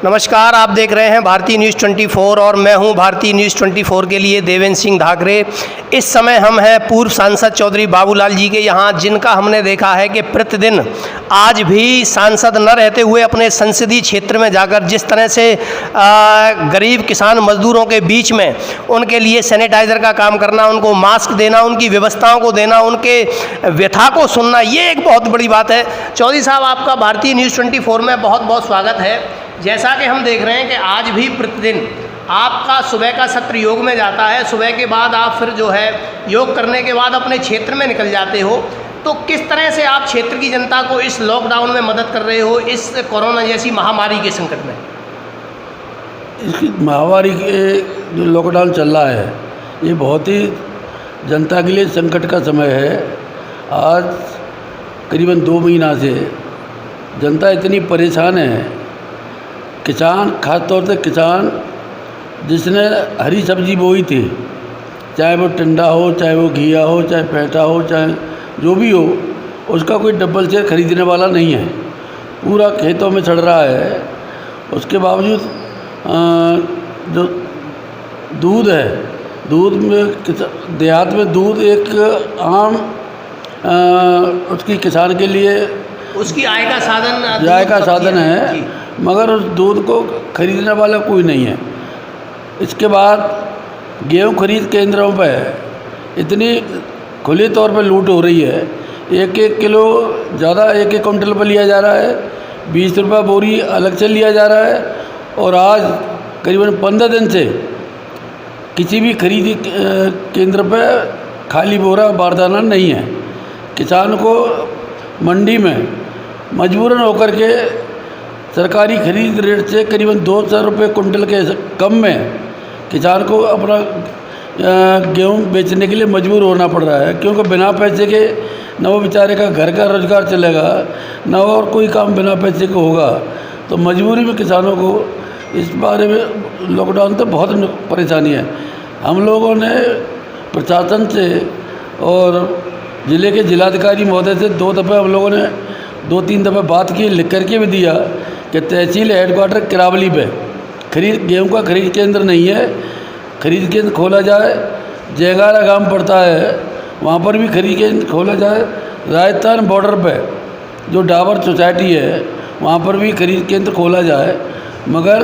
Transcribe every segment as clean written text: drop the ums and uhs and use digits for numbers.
नमस्कार, आप देख रहे हैं भारतीय न्यूज़ 24 और मैं हूं भारतीय न्यूज़ 24 के लिए देवेंद्र सिंह धाकरे। इस समय हम हैं पूर्व सांसद चौधरी बाबूलाल जी के यहाँ, जिनका हमने देखा है कि प्रतिदिन आज भी सांसद न रहते हुए अपने संसदीय क्षेत्र में जाकर जिस तरह से गरीब किसान मजदूरों के बीच में उनके लिए सैनिटाइज़र का काम करना, उनको मास्क देना, उनकी व्यवस्थाओं को देना, उनके व्यथा को सुनना, ये एक बहुत बड़ी बात है। चौधरी साहब, आपका भारतीय न्यूज़ 24 में बहुत बहुत स्वागत है। जैसा कि हम देख रहे हैं कि आज भी प्रतिदिन आपका सुबह का सत्र योग में जाता है, सुबह के बाद आप फिर जो है योग करने के बाद अपने क्षेत्र में निकल जाते हो, तो किस तरह से आप क्षेत्र की जनता को इस लॉकडाउन में मदद कर रहे हो, इस कोरोना जैसी महामारी के संकट में? इसकी महामारी के जो लॉकडाउन चल रहा है, ये बहुत ही जनता के लिए संकट का समय है। आज करीबन 2 महीना से जनता इतनी परेशान है। किसान, खास तौर से किसान जिसने हरी सब्जी बोई थी, चाहे वो टिंडा हो, चाहे वो घिया हो, चाहे पैंटा हो, चाहे जो भी हो, उसका कोई डबल शेयर खरीदने वाला नहीं है। पूरा खेतों में चढ़ रहा है। उसके बावजूद जो दूध है, दूध में देहात में दूध एक आम उसकी किसान के लिए उसकी आय का साधन है, मगर उस दूध को खरीदने वाला कोई नहीं है। इसके बाद गेहूं खरीद केंद्रों पर इतनी खुले तौर पर लूट हो रही है। 1-1 किलो ज़्यादा 1-1 कुंटल पर लिया जा रहा है, 20 रुपये बोरी अलग से लिया जा रहा है। और आज करीबन 15 दिन से किसी भी खरीदी केंद्र पर खाली बोरा बारदाना नहीं है। किसान को मंडी में मजबूरन होकर के सरकारी खरीद रेट से करीबन 200 रुपये कुंटल के कम में किसान को अपना गेहूं बेचने के लिए मजबूर होना पड़ रहा है, क्योंकि बिना पैसे के न वो बेचारे का घर का रोजगार चलेगा, न और कोई काम बिना पैसे के होगा। तो मजबूरी में किसानों को इस बारे में लॉकडाउन तो बहुत परेशानी है। हम लोगों ने प्रशासन से और ज़िले के जिलाधिकारी महोदय से 2 दफ़े हम लोगों ने 2-3 दफ़े बात की, लिख करके भी दिया कि तहसील हेडक्वार्टर किरावली पे गेहूं का खरीद केंद्र नहीं है, खरीद केंद्र खोला जाए। जयगारा गांव पड़ता है, वहाँ पर भी खरीद केंद्र खोला जाए। राजस्थान बॉर्डर पे जो डाबर सोसाइटी है, वहाँ पर भी खरीद केंद्र खोला जाए, मगर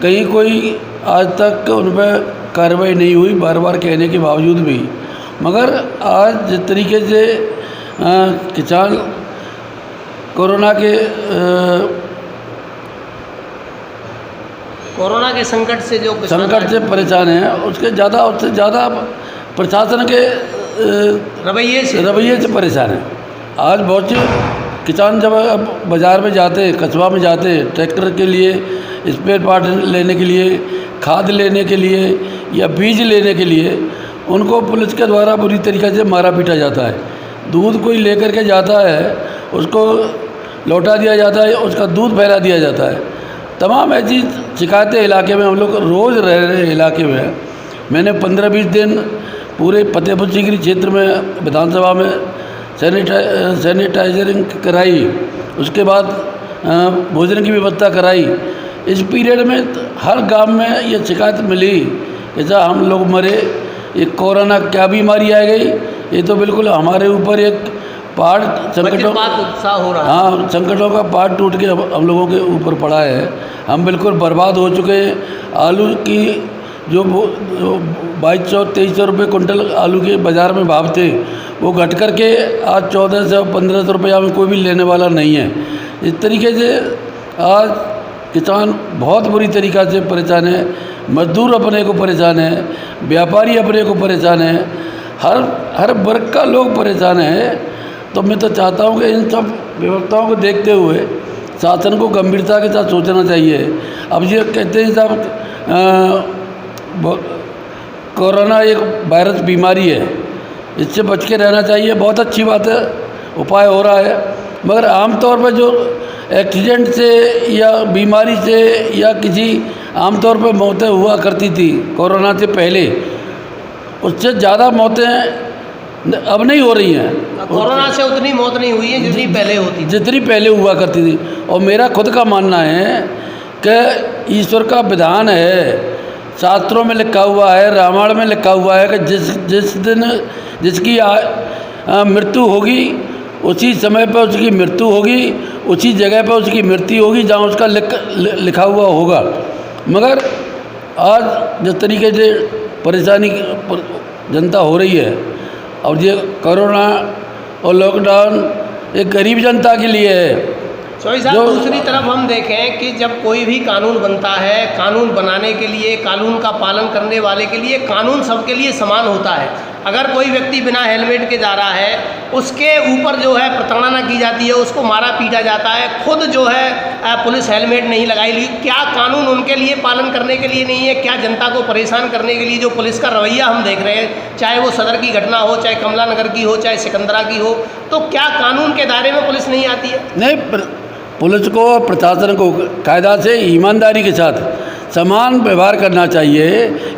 कहीं कोई आज तक उन पर कार्रवाई नहीं हुई, बार बार कहने के बावजूद भी। मगर आज जिस तरीके से किसान कोरोना के संकट से परेशान हैं, उससे ज़्यादा प्रशासन के रवैये से परेशान है। आज बहुत से किसान जब अब बाज़ार में जाते हैं, कस्बा में जाते हैं, ट्रैक्टर के लिए स्पेयर पार्ट लेने के लिए, खाद लेने के लिए या बीज लेने के लिए, उनको पुलिस के द्वारा बुरी तरीके से मारा पीटा जाता है। दूध कोई लेकर के जाता है, उसको लौटा दिया जाता है, उसका दूध फैला दिया जाता है। तमाम ऐसी शिकायतें इलाके में हम लोग रोज़ रह रहे इलाके में। मैंने 15-20 दिन पूरे फतेहपुर सीकरी क्षेत्र में विधानसभा में सैनिटाइजरिंग कराई, उसके बाद भोजन की व्यवस्था कराई। इस पीरियड में हर गांव में ये शिकायत मिली कि जैसा हम लोग मरे, ये कोरोना क्या बीमारी आ गई, ये तो बिल्कुल हमारे ऊपर एक पहाड़ संकटों का पहाड़ टूट के हम लोगों के ऊपर पड़ा है। हम बिल्कुल बर्बाद हो चुके हैं। आलू की जो 2200-2300 रुपये कुंटल आलू के बाज़ार में भाव थे, वो घट कर के आज 1400-1500 रुपया में कोई भी लेने वाला नहीं है। इस तरीके से आज किसान बहुत बुरी तरीक़ा से परेशान है, मजदूर अपने को परेशान है, व्यापारी अपने को परेशान है, हर वर्ग का लोग परेशान है। तो मैं तो चाहता हूँ कि इन सब व्यवस्थाओं को देखते हुए शासन को गंभीरता के साथ सोचना चाहिए। अब ये कहते हैं साहब कोरोना एक वायरस बीमारी है, इससे बच के रहना चाहिए, बहुत अच्छी बात है, उपाय हो रहा है। मगर आमतौर पर जो एक्सीडेंट से या बीमारी से या किसी आमतौर पर मौतें हुआ करती थी कोरोना से पहले, उससे ज़्यादा मौतें अब नहीं हो रही हैं। कोरोना से उतनी मौत नहीं हुई है जितनी पहले होती थी, जितनी पहले हुआ करती थी। और मेरा खुद का मानना है कि ईश्वर का विधान है, शास्त्रों में लिखा हुआ है, रामायण में लिखा हुआ है कि जिस दिन जिसकी मृत्यु होगी उसी समय पर उसकी मृत्यु होगी, उसी जगह पर उसकी मृत्यु होगी जहाँ उसका लिखा हुआ होगा। मगर आज जिस तरीके से परेशानी जनता हो रही है, और ये कोरोना और लॉकडाउन एक गरीब जनता के लिए है। चौधरी साहब, दूसरी तरफ हम देखें कि जब कोई भी कानून बनता है, कानून बनाने के लिए, कानून का पालन करने वाले के लिए कानून सबके लिए समान होता है। अगर कोई व्यक्ति बिना हेलमेट के जा रहा है, उसके ऊपर जो है प्रताड़ना की जाती है, उसको मारा पीटा जाता है, खुद जो है पुलिस हेलमेट नहीं लगाई ली। क्या कानून उनके लिए पालन करने के लिए नहीं है? क्या जनता को परेशान करने के लिए जो पुलिस का रवैया हम देख रहे हैं, चाहे वो सदर की घटना हो, चाहे कमला नगर की हो, चाहे सिकंदरा की हो, तो क्या कानून के दायरे में पुलिस नहीं आती है? नहीं, पुलिस को और प्रशासन को कायदा से ईमानदारी के साथ समान व्यवहार करना चाहिए।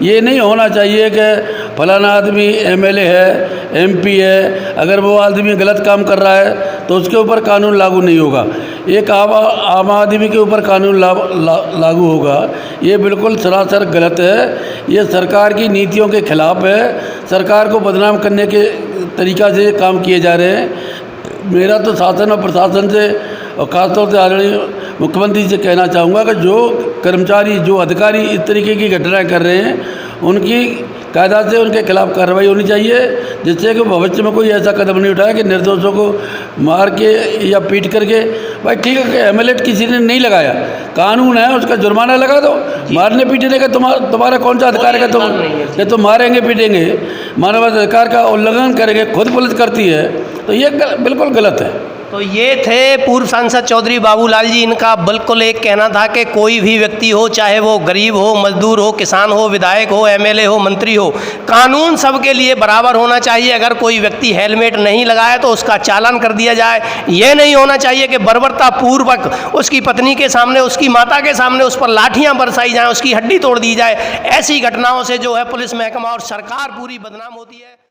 ये नहीं होना चाहिए कि फलाना आदमी एमएलए है, एमपी है, अगर वो आदमी गलत काम कर रहा है तो उसके ऊपर कानून लागू नहीं होगा, एक आम आदमी के ऊपर कानून लागू होगा। ये बिल्कुल सरासर गलत है। ये सरकार की नीतियों के खिलाफ है। सरकार को बदनाम करने के तरीक़ा से काम किए जा रहे हैं। मेरा तो शासन और प्रशासन से और ख़ासतौर से आदरणीय मुख्यमंत्री से कहना चाहूँगा कि जो कर्मचारी, जो अधिकारी इस तरीके की घटनाएं कर रहे हैं, उनकी कायदा से उनके खिलाफ कार्रवाई होनी चाहिए, जिससे कि भविष्य में कोई ऐसा कदम नहीं उठाए कि निर्दोषों को मार के या पीट करके। भाई ठीक है कि एमएलए किसी ने नहीं लगाया, कानून है, उसका जुर्माना लगा दो। मारने पीटने का तुम्हारा कौन सा अधिकार है कि तुम मारेंगे पीटेंगे? मानवाधिकार का उल्लंघन करेंगे, खुद पुलिस करती है, तो ये बिल्कुल गलत है। तो ये थे पूर्व सांसद चौधरी बाबूलाल जी। इनका बिल्कुल एक कहना था कि कोई भी व्यक्ति हो, चाहे वो गरीब हो, मजदूर हो, किसान हो, विधायक हो, एमएलए हो, मंत्री हो, कानून सबके लिए बराबर होना चाहिए। अगर कोई व्यक्ति हेलमेट नहीं लगाए तो उसका चालान कर दिया जाए। ये नहीं होना चाहिए कि बर्बरता पूर्वक उसकी पत्नी के सामने, उसकी माता के सामने उस पर लाठियाँ बरसाई जाएँ, उसकी हड्डी तोड़ दी जाए। ऐसी घटनाओं से जो है पुलिस महकमा और सरकार पूरी बदनाम होती है।